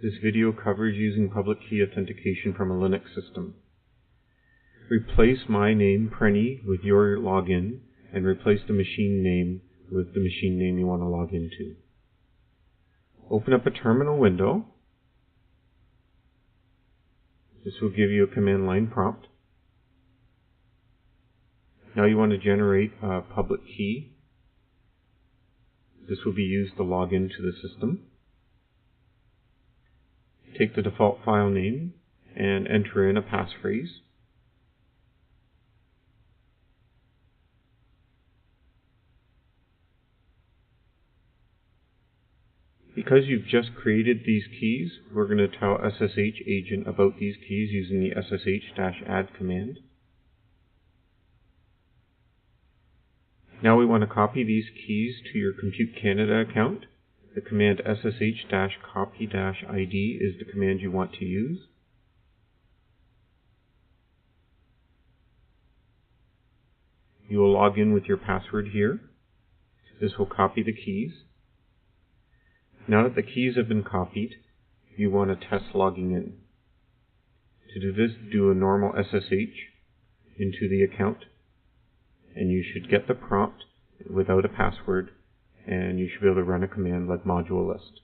This video covers using public key authentication from a Linux system. Replace my name, Preney, with your login, and replace the machine name with the machine name you want to log into. Open up a terminal window. This will give you a command line prompt. Now you want to generate a public key. This will be used to log into the system. Take the default file name and enter in a passphrase. Because you've just created these keys, we're going to tell ssh-agent about these keys using the ssh-add command. Now we want to copy these keys to your Compute Canada account. The command ssh-copy-id is the command you want to use. You will log in with your password here. This will copy the keys. Now that the keys have been copied, you want to test logging in. To do this, do a normal SSH into the account, and you should get the prompt without a password, and you should be able to run a command like module list.